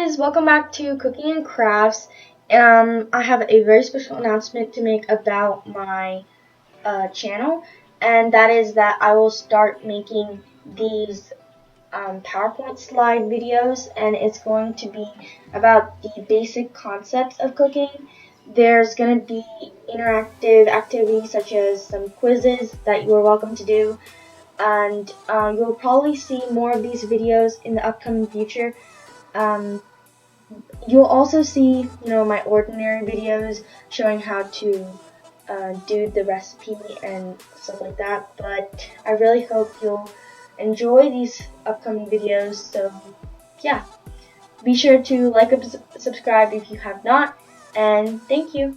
guys, welcome back to Cooking and Crafts. I have a very special announcement to make about my channel, and that is that I will start making these PowerPoint slide videos, and it's going to be about the basic concepts of cooking. There's going to be interactive activities such as some quizzes that you are welcome to do, and you'll probably see more of these videos in the upcoming future. You'll also see, my ordinary videos showing how to do the recipe and stuff like that. But I really hope you'll enjoy these upcoming videos. So yeah, be sure to like and subscribe if you have not. And thank you.